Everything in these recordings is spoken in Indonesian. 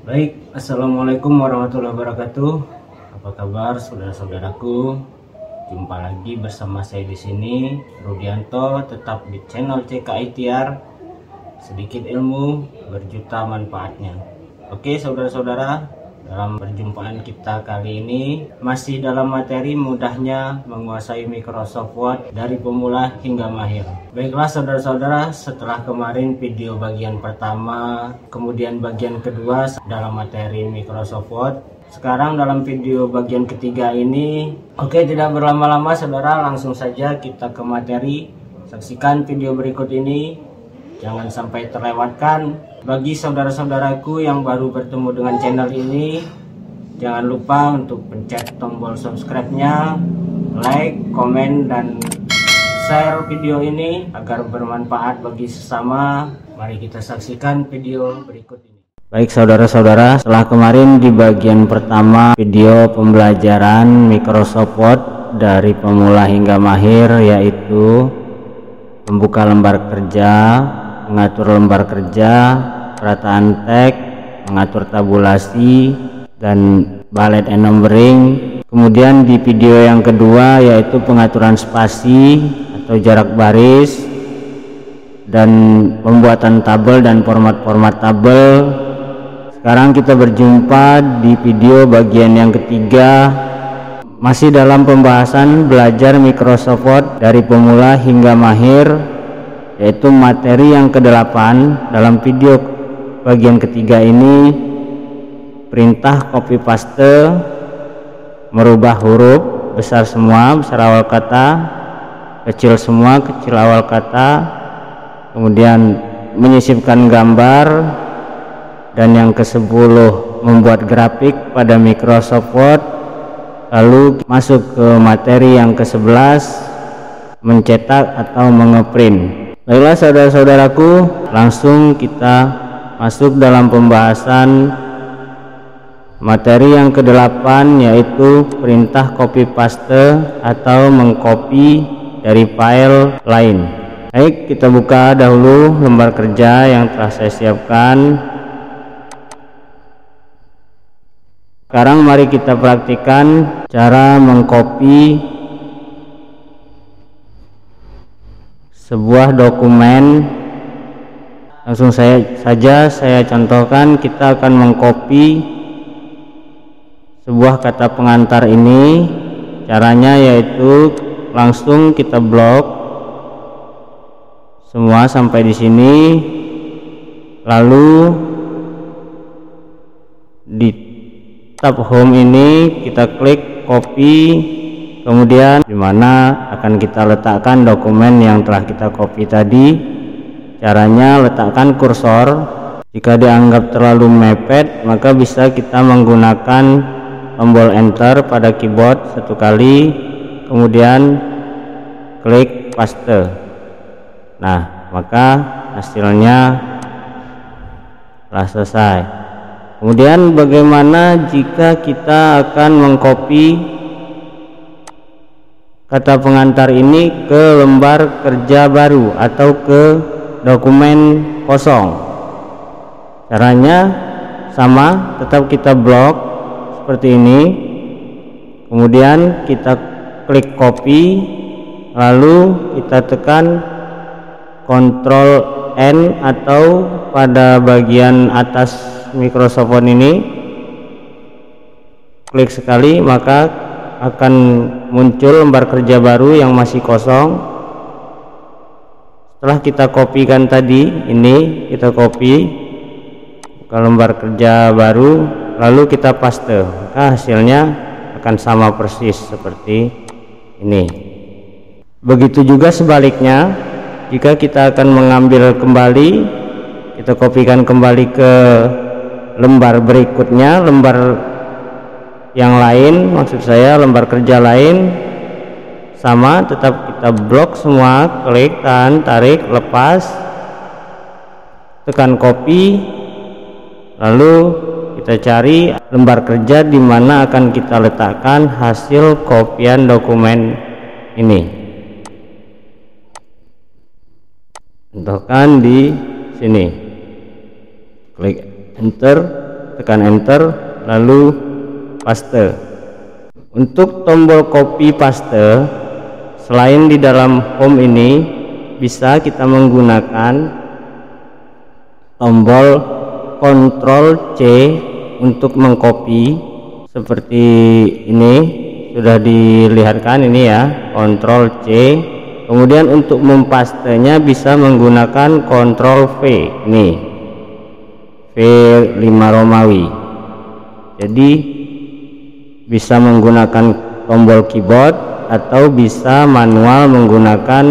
Baik, assalamualaikum warahmatullahi wabarakatuh. Apa kabar saudara-saudaraku? Jumpa lagi bersama saya di sini, Rudianto, tetap di channel CKITR. Sedikit ilmu, berjuta manfaatnya. Oke, saudara-saudara, dalam perjumpaan kita kali ini masih dalam materi mudahnya menguasai Microsoft Word dari pemula hingga mahir. Baiklah saudara-saudara, setelah kemarin video bagian pertama, kemudian bagian kedua dalam materi Microsoft Word, sekarang dalam video bagian ketiga ini, oke, tidak berlama-lama saudara, langsung saja kita ke materi. Saksikan video berikut ini, jangan sampai terlewatkan. Bagi saudara-saudaraku yang baru bertemu dengan channel ini, jangan lupa untuk pencet tombol subscribe-nya, like, komen, dan share video ini agar bermanfaat bagi sesama. Mari kita saksikan video berikut ini. Baik saudara-saudara, setelah kemarin di bagian pertama video pembelajaran Microsoft Word dari pemula hingga mahir, yaitu membuka lembar kerja, mengatur lembar kerja, perataan teks, mengatur tabulasi, dan bullet and numbering. Kemudian di video yang kedua yaitu pengaturan spasi atau jarak baris, dan pembuatan tabel dan format-format tabel. Sekarang kita berjumpa di video bagian yang ketiga, masih dalam pembahasan belajar Microsoft Word dari pemula hingga mahir, yaitu materi yang ke-8. Dalam video bagian ketiga ini, perintah copy paste, merubah huruf besar semua, besar awal kata, kecil semua, kecil awal kata, kemudian menyisipkan gambar, dan yang ke-10 membuat grafik pada Microsoft Word. Lalu masuk ke materi yang ke-11, mencetak atau mengeprint. Baiklah saudara-saudaraku, langsung kita masuk dalam pembahasan materi yang ke-8, yaitu perintah copy paste atau mengcopy dari file lain. Baik, kita buka dahulu lembar kerja yang telah saya siapkan. Sekarang mari kita praktikkan cara mengcopy sebuah dokumen. Langsung saja saya contohkan. Kita akan mengcopy sebuah kata pengantar ini. Caranya yaitu langsung kita blok semua sampai di sini, lalu di tab home ini kita klik copy, kemudian dimana akan kita letakkan dokumen yang telah kita copy tadi. Caranya letakkan kursor. Jika dianggap terlalu mepet, maka bisa kita menggunakan tombol enter pada keyboard satu kali, kemudian klik paste. Nah, maka hasilnya telah selesai. Kemudian bagaimana jika kita akan mengcopy kata pengantar ini ke lembar kerja baru atau ke dokumen kosong? Caranya sama, tetap kita blok seperti ini, kemudian kita klik copy, lalu kita tekan Ctrl N atau pada bagian atas Microsoft Word ini klik sekali, maka akan muncul lembar kerja baru yang masih kosong. Setelah kita kopikan tadi, ini kita copy ke lembar kerja baru, lalu kita paste, maka hasilnya akan sama persis seperti ini. Begitu juga sebaliknya, jika kita akan mengambil kembali, kita kopikan kembali ke lembar berikutnya, lembar yang lain, maksud saya lembar kerja lain, sama, tetap kita blok semua, klik, tahan, tarik, lepas, tekan copy, lalu kita cari lembar kerja di mana akan kita letakkan hasil kopian dokumen ini. Contohkan di sini, klik enter, tekan enter, lalu paste. Untuk tombol copy paste, selain di dalam home ini, bisa kita menggunakan tombol Ctrl C untuk mengcopy seperti ini. Sudah dilihatkan ini ya, Ctrl C. Kemudian untuk mempastenya bisa menggunakan Ctrl V, ini V5 Romawi. Jadi bisa menggunakan tombol keyboard atau bisa manual menggunakan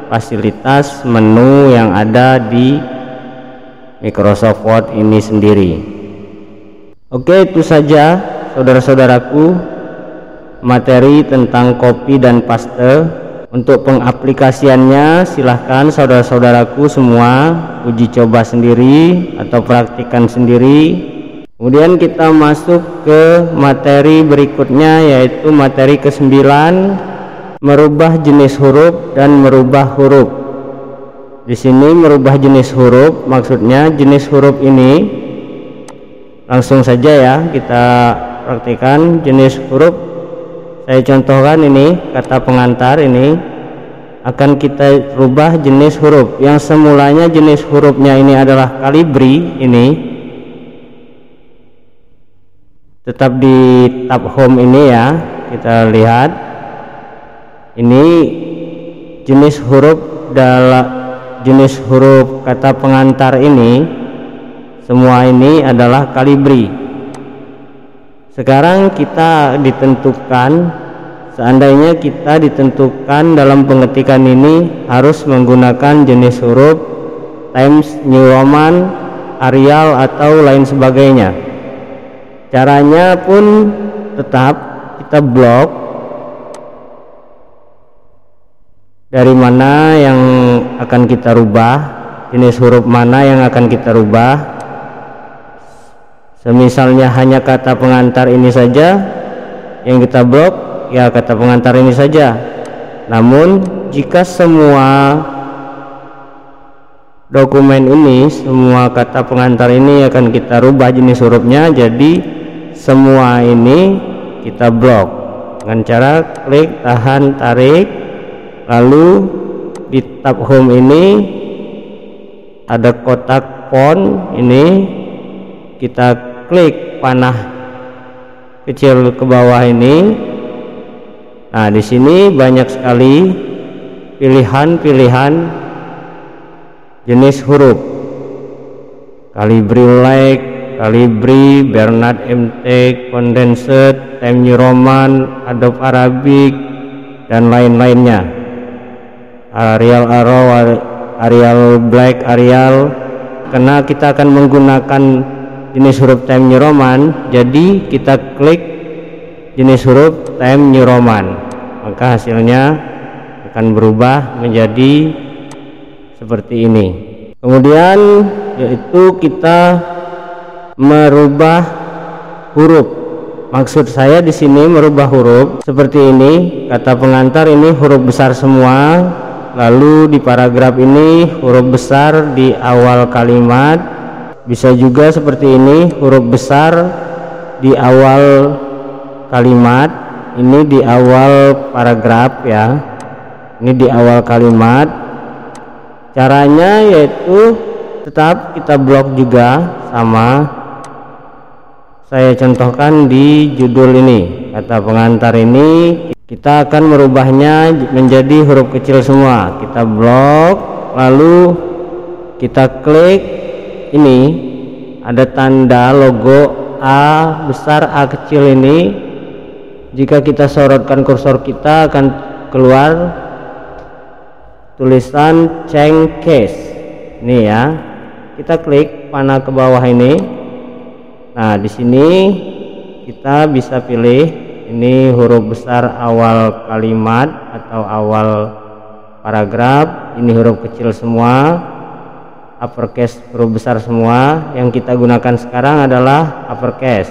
fasilitas menu yang ada di Microsoft Word ini sendiri. Oke, itu saja saudara-saudaraku materi tentang copy dan paste. Untuk pengaplikasiannya silahkan saudara-saudaraku semua uji coba sendiri atau praktikan sendiri. Kemudian kita masuk ke materi berikutnya, yaitu materi ke-9, merubah jenis huruf dan merubah huruf. Di sini merubah jenis huruf, maksudnya jenis huruf ini langsung saja ya kita praktikan jenis huruf. Saya contohkan ini kata pengantar, ini akan kita rubah jenis huruf yang semulanya jenis hurufnya ini adalah Calibri. Ini tetap di tab home ini ya, kita lihat ini jenis huruf jenis huruf kata pengantar ini semua ini adalah Calibri. Sekarang kita ditentukan, seandainya kita ditentukan dalam pengetikan ini harus menggunakan jenis huruf Times New Roman, Arial atau lain sebagainya. Caranya pun tetap kita blok dari mana yang akan kita rubah, jenis huruf mana yang akan kita rubah. Semisalnya hanya kata pengantar ini saja yang kita blok, ya kata pengantar ini saja. Namun jika semua dokumen ini, semua kata pengantar ini akan kita rubah jenis hurufnya, jadi semua ini kita blok dengan cara klik, tahan, tarik. Lalu di tab home ini ada kotak font, ini kita klik panah kecil ke bawah ini. Nah, di sini banyak sekali pilihan-pilihan jenis huruf. Calibri Light, Calibri, Bernard MT, Condensed, Times New Roman, Adobe Arabic, dan lain-lainnya. Arial Arrow, Arial Black, Arial. Karena kita akan menggunakan jenis huruf Times New Roman, jadi kita klik jenis huruf Times New Roman, maka hasilnya akan berubah menjadi seperti ini. Kemudian yaitu kita merubah huruf. Maksud saya di sini merubah huruf seperti ini. Kata pengantar ini huruf besar semua, lalu di paragraf ini huruf besar di awal kalimat. Bisa juga seperti ini, huruf besar di awal kalimat, ini di awal paragraf ya, ini di awal kalimat. Caranya yaitu tetap kita blok juga sama. Saya contohkan di judul ini, kata pengantar ini kita akan merubahnya menjadi huruf kecil semua. Kita blok, lalu kita klik. Ini ada tanda logo A besar, A kecil ini. Jika kita sorotkan kursor kita akan keluar tulisan change case. Ini ya. Kita klik panah ke bawah ini. Nah, di sini kita bisa pilih ini huruf besar awal kalimat atau awal paragraf, ini huruf kecil semua. Uppercase huruf besar semua. Yang kita gunakan sekarang adalah uppercase.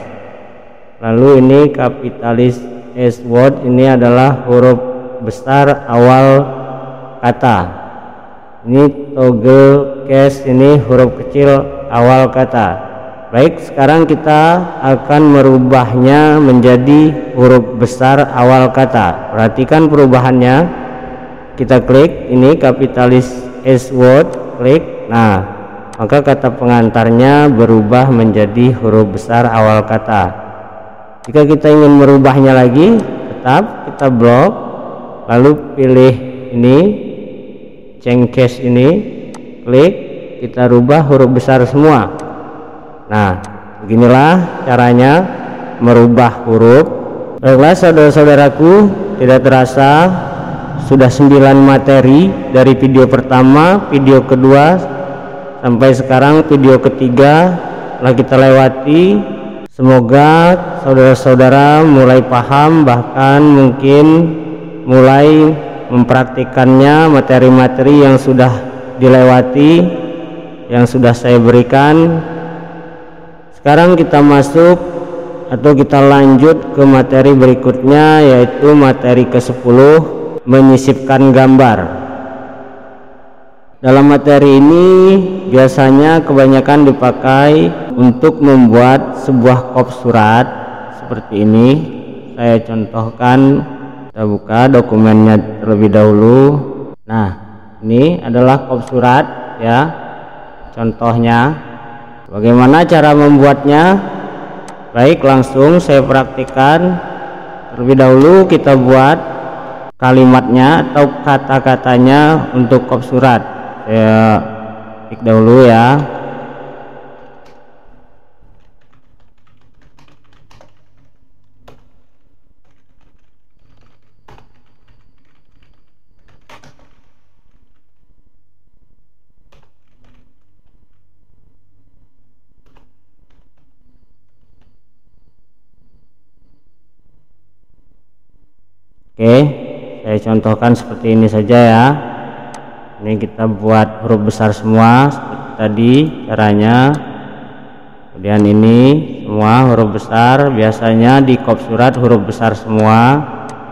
Lalu ini kapitalis S word, ini adalah huruf besar awal kata. Ini toggle case, ini huruf kecil awal kata. Baik, sekarang kita akan merubahnya menjadi huruf besar awal kata. Perhatikan perubahannya. Kita klik ini kapitalis S word, klik. Nah, maka kata pengantarnya berubah menjadi huruf besar awal kata. Jika kita ingin merubahnya lagi, tetap kita blok, lalu pilih ini, change case ini, klik, kita rubah huruf besar semua. Nah, beginilah caranya merubah huruf. Baiklah saudara-saudaraku, tidak terasa sudah 9 materi dari video pertama, video kedua, sampai sekarang video ketiga telah kita lewati. Semoga saudara-saudara mulai paham, bahkan mungkin mulai mempraktikannya materi-materi yang sudah dilewati, yang sudah saya berikan. Sekarang kita masuk atau kita lanjut ke materi berikutnya, yaitu materi ke-10, menyisipkan gambar. Dalam materi ini biasanya kebanyakan dipakai untuk membuat sebuah kop surat seperti ini. Saya contohkan, kita buka dokumennya terlebih dahulu. Nah, ini adalah kop surat ya, contohnya. Bagaimana cara membuatnya? Baik, langsung saya praktikkan. Terlebih dahulu kita buat kalimatnya atau kata-katanya untuk kop surat. Saya klik dahulu ya. Oke, saya contohkan seperti ini saja ya. Ini kita buat huruf besar semua seperti tadi caranya. Kemudian ini semua huruf besar, biasanya di kop surat huruf besar semua.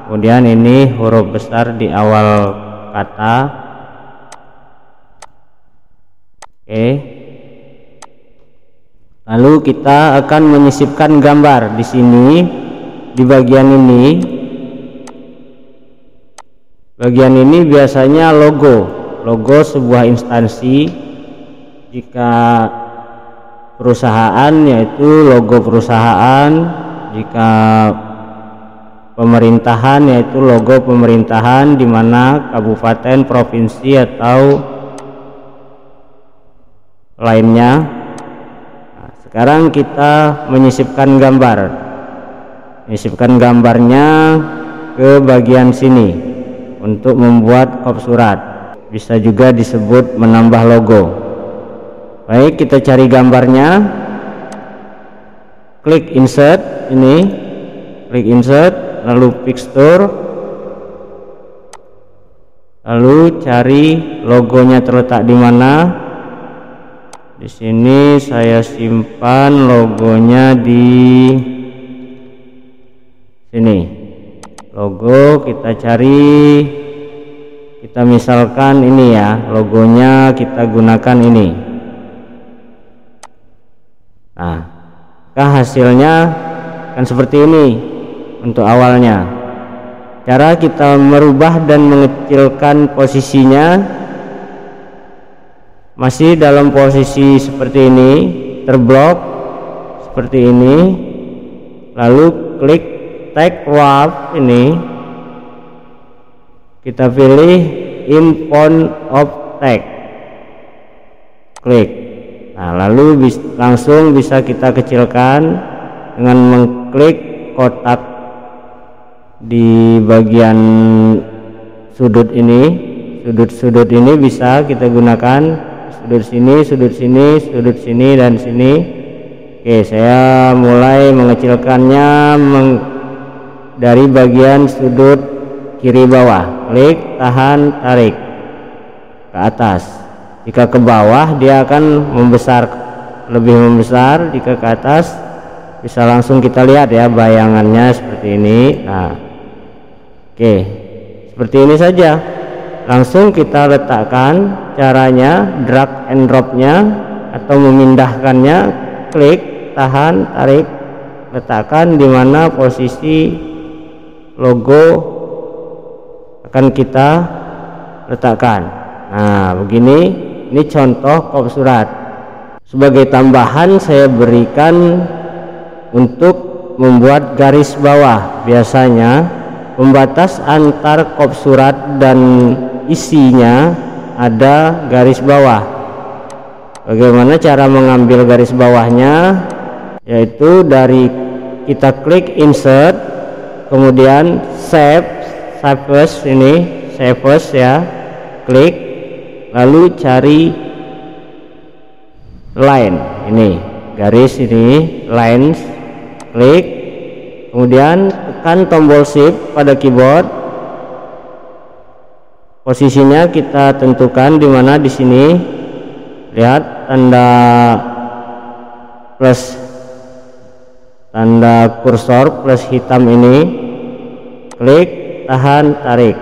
Kemudian ini huruf besar di awal kata. Oke. Lalu kita akan menyisipkan gambar di sini, di bagian ini. Bagian ini biasanya logo sebuah instansi. Jika perusahaan, yaitu logo perusahaan. Jika pemerintahan, yaitu logo pemerintahan, di mana kabupaten, provinsi atau lainnya. Nah, sekarang kita menyisipkan gambar. Menyisipkan gambarnya ke bagian sini untuk membuat kop surat. Bisa juga disebut menambah logo. Baik, kita cari gambarnya, klik insert ini, klik insert, lalu picture, lalu cari logonya terletak di mana. Di sini saya simpan logonya di sini. Logo kita cari, kita misalkan ini ya, logonya kita gunakan ini. Nah, hasilnya kan seperti ini untuk awalnya. Cara kita merubah dan mengecilkan posisinya masih dalam posisi seperti ini, terblok seperti ini, lalu klik tag wrap ini, kita pilih in font of tag, klik. Nah, lalu langsung bisa kita kecilkan dengan mengklik kotak di bagian sudut ini. Sudut-sudut ini bisa kita gunakan, sudut sini, sudut sini, sudut sini, dan sini. Oke, saya mulai mengecilkannya dari bagian sudut kiri bawah. Klik, tahan, tarik ke atas. Jika ke bawah dia akan membesar, lebih membesar. Jika ke atas bisa langsung kita lihat ya bayangannya seperti ini. Nah, oke, seperti ini saja. Langsung kita letakkan. Caranya drag and dropnya atau memindahkannya klik, tahan, tarik, letakkan di mana posisi logo akan kita letakkan. Nah, begini, ini contoh kop surat. Sebagai tambahan saya berikan untuk membuat garis bawah. Biasanya pembatas antar kop surat dan isinya ada garis bawah. Bagaimana cara mengambil garis bawahnya? Yaitu dari kita klik insert, kemudian save as ini, save as ya, klik, lalu cari line, ini garis ini, lines, klik, kemudian tekan tombol shift pada keyboard. Posisinya kita tentukan di mana, di sini lihat tanda plus, tanda kursor plus hitam ini, klik, tahan, tarik.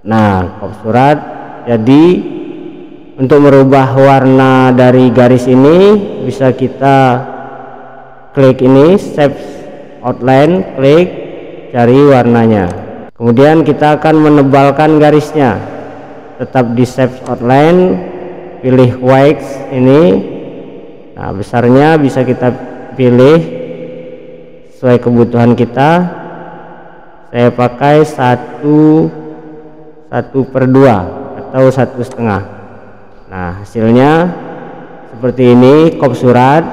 Nah, kop surat jadi. Untuk merubah warna dari garis ini bisa kita klik ini, save outline, klik, cari warnanya. Kemudian kita akan menebalkan garisnya, tetap di save outline, pilih white ini. Nah, besarnya bisa kita pilih sesuai kebutuhan kita. Saya pakai 1/2 atau 1,5. Nah, hasilnya seperti ini kop surat.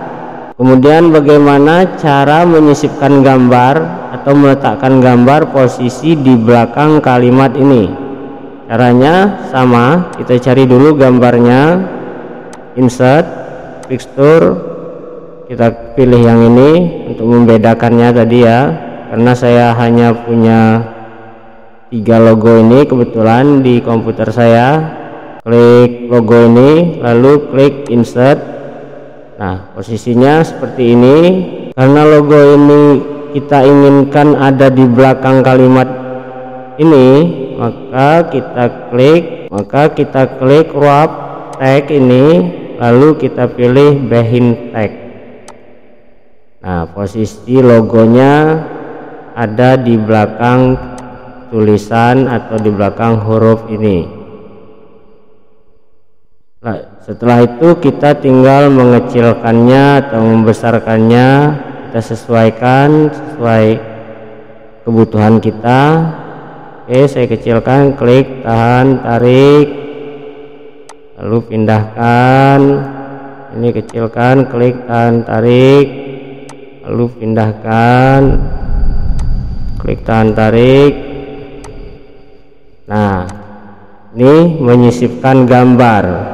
Kemudian bagaimana cara menyisipkan gambar atau meletakkan gambar posisi di belakang kalimat ini? Caranya sama, kita cari dulu gambarnya, insert, picture, kita pilih yang ini untuk membedakannya tadi ya, karena saya hanya punya 3 logo ini kebetulan di komputer saya. Klik logo ini, lalu klik insert. Nah, posisinya seperti ini. Karena logo ini kita inginkan ada di belakang kalimat ini, maka kita klik wrap tag ini, lalu kita pilih behind tag. Nah, posisi logonya ada di belakang tulisan atau di belakang huruf ini. Nah, setelah itu kita tinggal mengecilkannya atau membesarkannya, kita sesuaikan sesuai kebutuhan kita. Oke, saya kecilkan, klik, tahan, tarik, lalu pindahkan. Ini kecilkan, klik, tahan, tarik, lalu pindahkan, klik, tahan, tarik. Nah, ini menyisipkan gambar.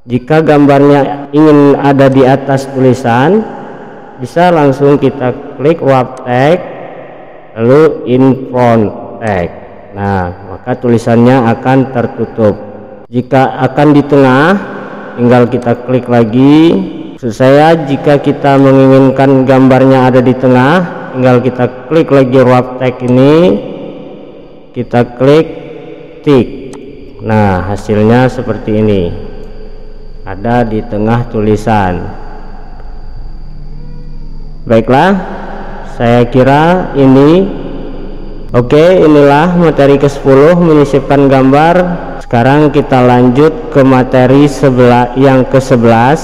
Jika gambarnya ingin ada di atas tulisan, bisa langsung kita klik wrap tag, lalu in front tag. Nah, maka tulisannya akan tertutup. Jika akan di tengah, tinggal kita klik lagi. Maksud saya, jika kita menginginkan gambarnya ada di tengah, tinggal kita klik lagi wrap tag ini, kita klik tick. Nah, hasilnya seperti ini, ada di tengah tulisan. Baiklah, saya kira ini oke. Inilah materi ke-10 menyisipkan gambar. Sekarang kita lanjut ke materi yang ke-11,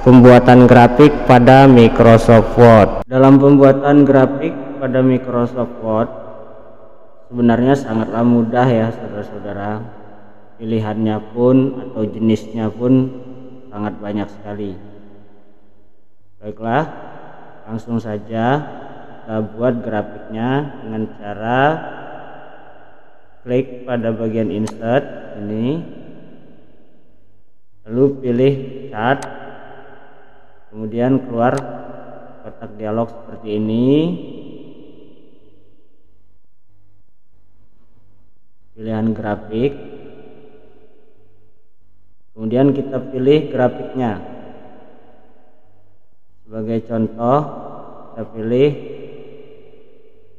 pembuatan grafik pada Microsoft Word. Dalam pembuatan grafik pada Microsoft Word sebenarnya sangatlah mudah ya saudara-saudara. Pilihannya pun atau jenisnya pun sangat banyak sekali. Baiklah, langsung saja kita buat grafiknya dengan cara klik pada bagian insert ini, lalu pilih chart, kemudian keluar kotak dialog seperti ini, pilihan grafik, kemudian kita pilih grafiknya. Sebagai contoh, kita pilih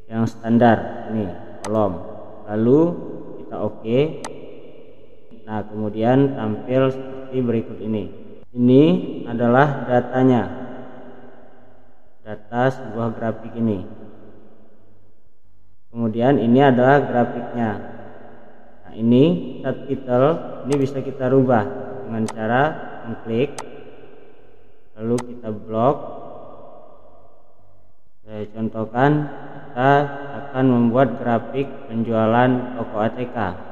yang standar ini, kolom, lalu kita oke. Nah, kemudian tampil seperti seperti berikut ini. Ini adalah datanya, data sebuah grafik ini. Kemudian ini adalah grafiknya. Nah, ini subtitle, ini bisa kita rubah dengan cara mengklik, lalu kita blok. Saya contohkan, kita akan membuat grafik penjualan toko ATK.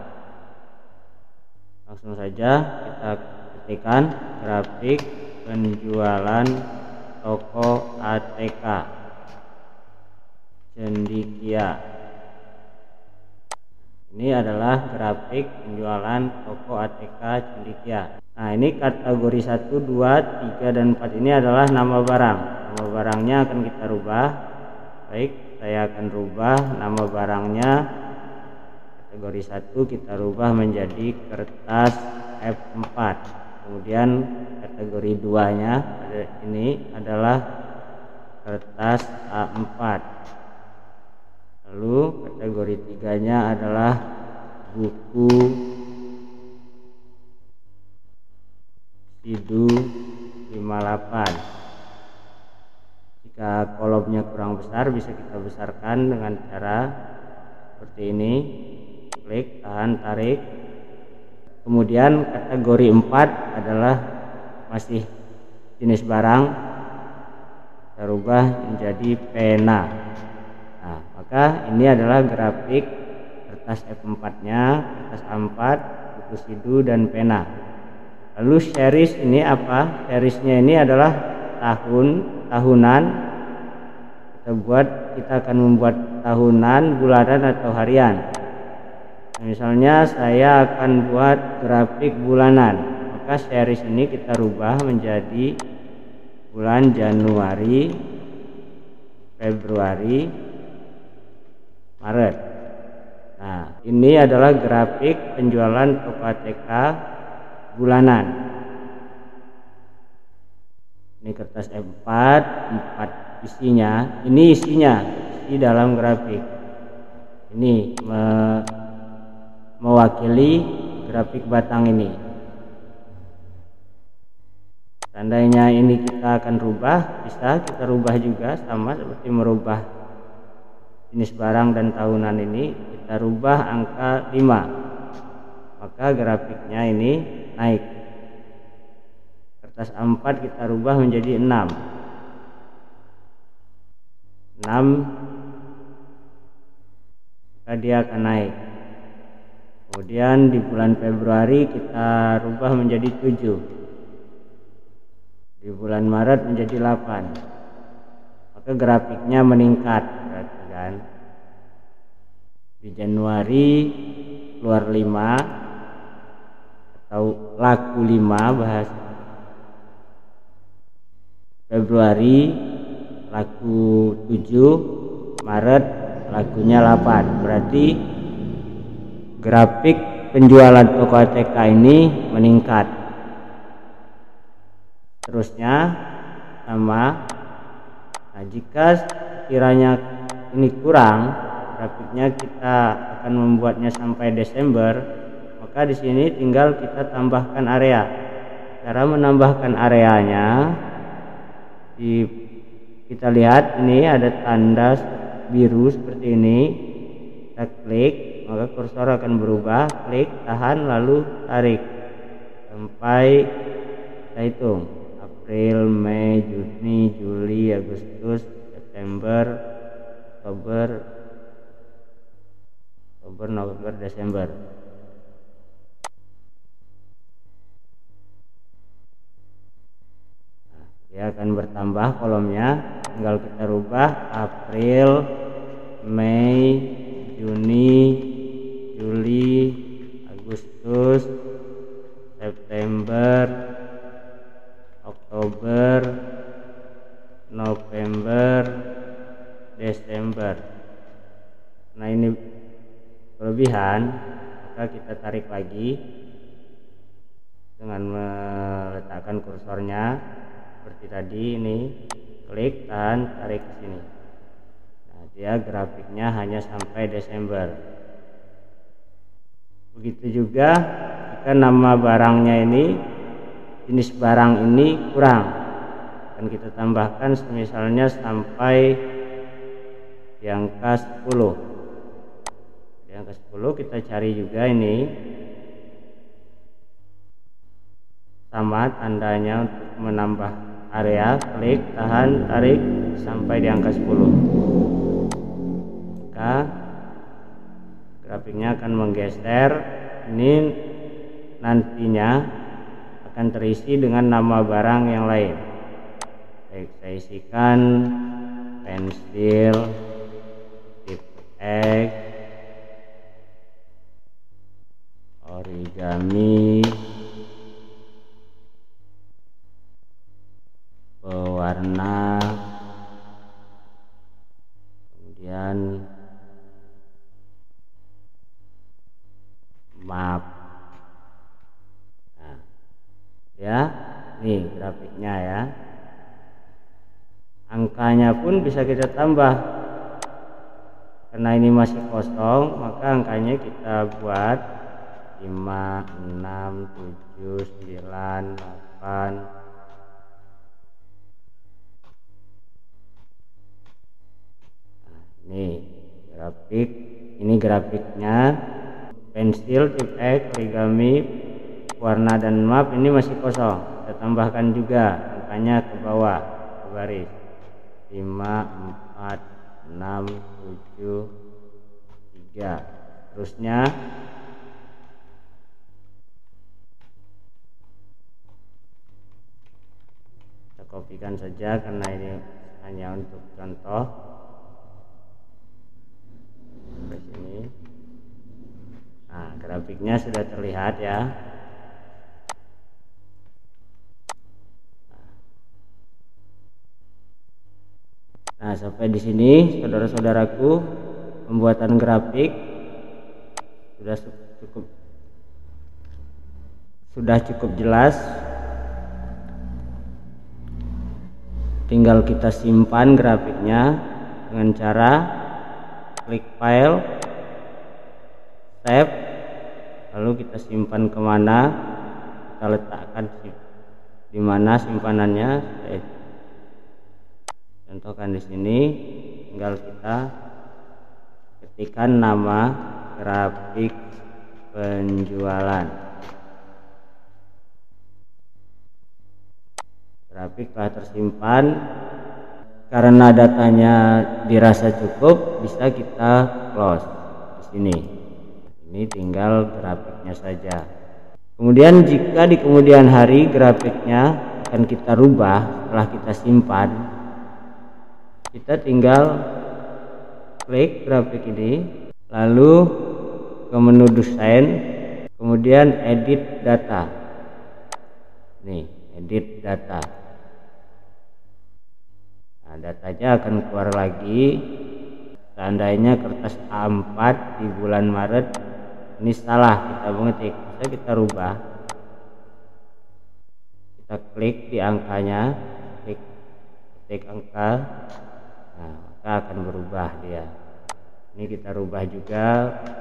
Langsung saja kita ketikkan grafik penjualan toko ATK Cendikia. Ini adalah grafik penjualan toko ATK Cendikia. Nah, ini kategori 1, 2, 3, dan 4 ini adalah nama barang. Nama barangnya akan kita rubah. Baik, saya akan rubah nama barangnya. Kategori 1 kita rubah menjadi kertas F4. Kemudian kategori 2-nya ini adalah kertas A4. Lalu kategori 3-nya adalah buku Sidu 58. Jika kolomnya kurang besar, bisa kita besarkan dengan cara seperti ini. Klik, tahan, tarik. Kemudian kategori 4 adalah masih jenis barang, kita rubah menjadi pena. Nah, maka ini adalah grafik kertas F4-nya, kertas A4, buku Sidu, dan pena. Lalu series ini apa? Seriesnya ini adalah tahunan. Kita akan membuat tahunan, bulanan, atau harian. Misalnya saya akan buat grafik bulanan, maka series ini kita rubah menjadi bulan Januari, Februari, Maret. Nah, ini adalah grafik penjualan toko ATK bulanan. Ini kertas F4, 4 isinya. Ini isinya, isi dalam grafik. Ini mewakili grafik batang ini. Seandainya ini kita akan rubah, bisa kita rubah juga, sama seperti merubah jenis barang dan tahunan ini. Kita rubah angka 5, maka grafiknya ini naik. Kertas A4 kita rubah menjadi 6, maka dia akan naik. Kemudian di bulan Februari kita rubah menjadi 7, di bulan Maret menjadi 8, maka grafiknya meningkat. Berarti kan di Januari keluar 5 atau laku 5 bahasa. Februari laku 7, Maret lakunya 8. Berarti grafik penjualan toko ATK ini meningkat. Terusnya sama. Nah, jika kiranya ini kurang, grafiknya kita akan membuatnya sampai Desember, maka di sini tinggal kita tambahkan area. Cara menambahkan areanya, kita lihat ini ada tanda biru seperti ini. Kita klik, maka kursor akan berubah. Klik, tahan, lalu tarik sampai kita hitung April, Mei, Juni, Juli, Agustus, September, Oktober, November, Desember. Nah, dia akan bertambah kolomnya. Tinggal kita rubah April, Mei, Juni, Juli, Agustus, September, Oktober, November, Desember. Nah, ini kelebihan, maka kita tarik lagi dengan meletakkan kursornya seperti tadi. Ini klik, tahan, tarik ke sini. Nah, dia grafiknya hanya sampai Desember. Begitu juga jika nama barangnya ini jenis barang ini kurang, akan kita tambahkan misalnya sampai di angka 10. Di angka 10 kita cari juga ini sama tandanya untuk menambah area, klik, tahan, tarik sampai di angka 10. Maka grafiknya akan menggeser. Ini nantinya akan terisi dengan nama barang yang lain. Baik, saya isikan pensil, tip X, origami, pewarna, kemudian map. Nah, ya, nih grafiknya ya. Angkanya pun bisa kita tambah. Karena ini masih kosong, maka angkanya kita buat 5, 6, 7, 9, 8. Ini grafiknya pensil, tip X, origami, warna dan map ini masih kosong. Kita tambahkan juga angkanya ke bawah, ke baris 5, 4, 6, 7, 3. Terusnya kita kopikan saja karena ini hanya untuk contoh. Ke sini. Nah, grafiknya sudah terlihat ya. Nah, sampai di sini saudara-saudaraku, pembuatan grafik sudah cukup jelas. Tinggal kita simpan grafiknya dengan cara klik file, save, lalu kita simpan kemana, kita letakkan di mana simpanannya. Contohkan di sini, tinggal kita ketikkan nama grafik penjualan. Grafik telah tersimpan. Karena datanya dirasa cukup, bisa kita close di sini. Ini tinggal grafiknya saja. Kemudian jika di kemudian hari grafiknya akan kita rubah setelah kita simpan, kita tinggal klik grafik ini, lalu ke menu desain, kemudian edit data. Nih, edit data. Nah, datanya akan keluar lagi. Seandainya kertas A4 di bulan Maret ini salah, kita mengetik, bisa kita rubah. Kita klik di angkanya, klik angka. Nah, maka akan berubah dia. Ini kita rubah juga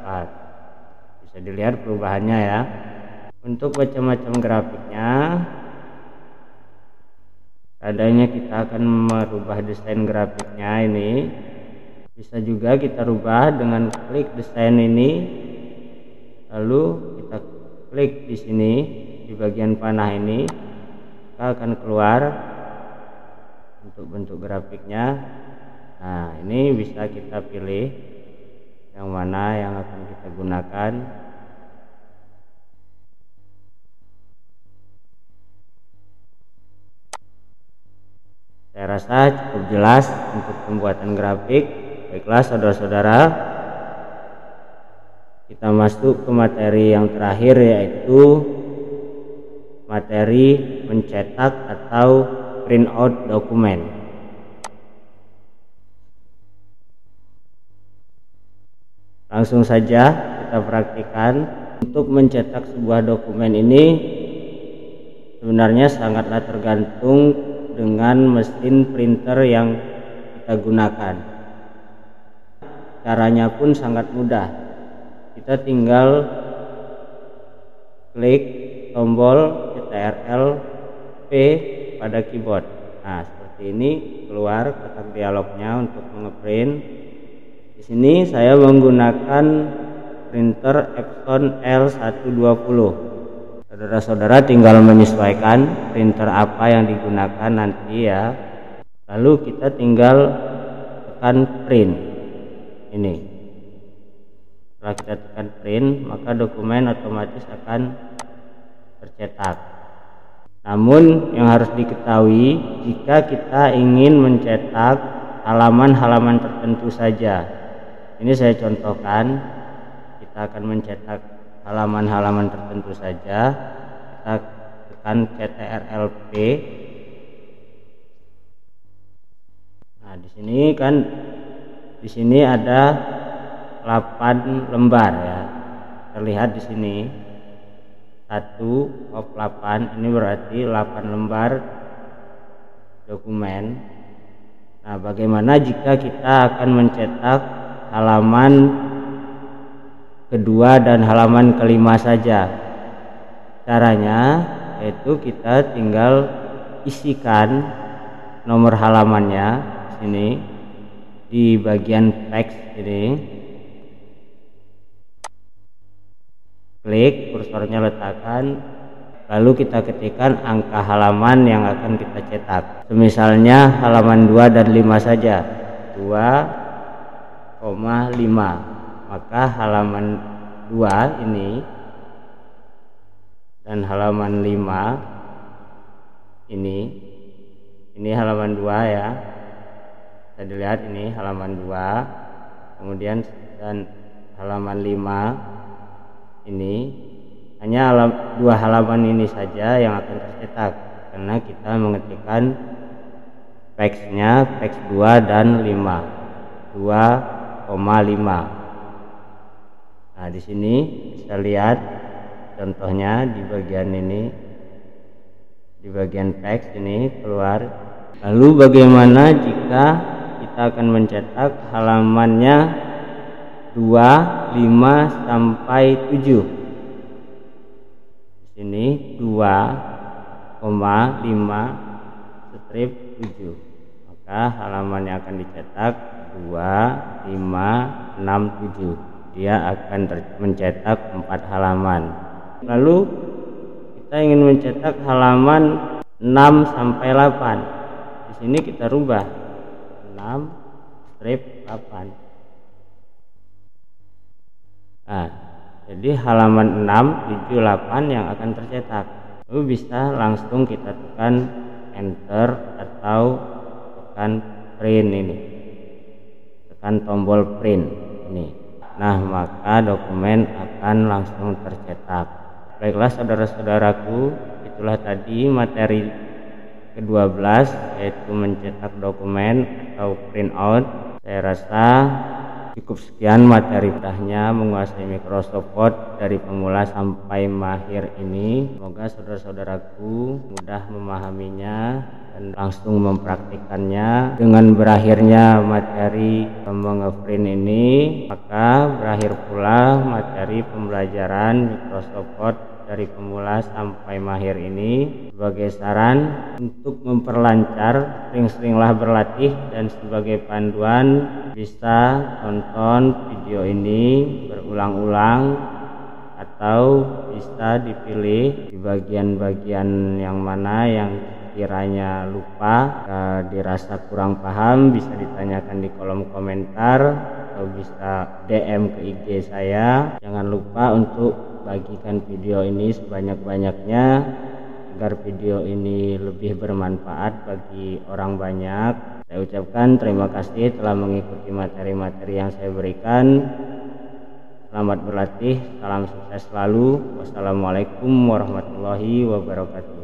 4. Bisa dilihat perubahannya ya. Untuk macam-macam grafiknya, adanya kita akan merubah desain grafiknya ini. Bisa juga kita rubah dengan klik desain ini, lalu kita klik di sini di bagian panah ini, maka akan keluar untuk bentuk grafiknya. Nah, ini bisa kita pilih yang mana yang akan kita gunakan. Saya rasa cukup jelas untuk pembuatan grafik. Baiklah saudara-saudara, kita masuk ke materi yang terakhir, yaitu materi mencetak atau print out dokumen. Langsung saja kita praktikkan. Untuk mencetak sebuah dokumen ini sebenarnya sangatlah tergantung dengan mesin printer yang kita gunakan. Caranya pun sangat mudah. Kita tinggal klik tombol Ctrl P pada keyboard. Nah, seperti ini keluar kotak dialognya untuk mengeprint. Di sini saya menggunakan printer Epson L120. Saudara-saudara tinggal menyesuaikan printer apa yang digunakan nanti ya. Lalu kita tinggal tekan print. Ini. Setelah kita tekan print, maka dokumen otomatis akan tercetak. Namun yang harus diketahui, jika kita ingin mencetak halaman-halaman tertentu saja. Ini saya contohkan, kita akan mencetak halaman-halaman tertentu saja. Kita tekan Ctrl+P. Nah, di sini ada 8 lembar ya. Terlihat di sini 1/8, ini berarti 8 lembar dokumen. Nah, bagaimana jika kita akan mencetak halaman kedua dan halaman kelima saja? Caranya yaitu kita tinggal isikan nomor halamannya di sini di bagian teks ini. Klik, kursornya letakkan, lalu kita ketikkan angka halaman yang akan kita cetak. Misalnya halaman 2 dan 5 saja, 2,5. Maka halaman 2 ini dan halaman 5 ini halaman 2 ya. Bisa dilihat ini halaman 2, kemudian dan halaman 5 ini hanya 2 halaman ini saja yang akan tercetak karena kita mengetikkan teksnya teks 2 dan 5, 2,5. Nah, di sini bisa lihat contohnya di bagian ini, di bagian teks ini keluar. Lalu bagaimana jika kita akan mencetak halamannya 2, 5 sampai 7? Di sini 2,5 strip 7. Maka halaman yang akan dicetak 2, 5, 6, 7. Dia akan mencetak 4 halaman. Lalu kita ingin mencetak halaman 6 sampai 8. Di sini kita rubah 6 strip 8. Nah, jadi halaman 6, 7, 8 yang akan tercetak. Lalu bisa langsung kita tekan enter atau tekan print ini. Tekan tombol print ini. Nah, maka dokumen akan langsung tercetak. Baiklah saudara-saudaraku, itulah tadi materi ke-12 yaitu mencetak dokumen atau print out. Saya rasa cukup sekian materi mudahnya menguasai Microsoft Word dari pemula sampai mahir ini. Semoga saudara-saudaraku mudah memahaminya dan langsung mempraktikkannya. Dengan berakhirnya materi mengeprint ini, maka berakhir pula materi pembelajaran Microsoft Word dari pemula sampai mahir ini. Sebagai saran untuk memperlancar, sering-seringlah berlatih, dan sebagai panduan bisa tonton video ini berulang-ulang atau bisa dipilih di bagian-bagian yang mana yang kiranya lupa, dirasa kurang paham, bisa ditanyakan di kolom komentar atau bisa DM ke IG saya. Jangan lupa untuk bagikan video ini sebanyak-banyaknya agar video ini lebih bermanfaat bagi orang banyak. Saya ucapkan terima kasih telah mengikuti materi-materi yang saya berikan. Selamat berlatih, salam sukses selalu. Wassalamualaikum warahmatullahi wabarakatuh.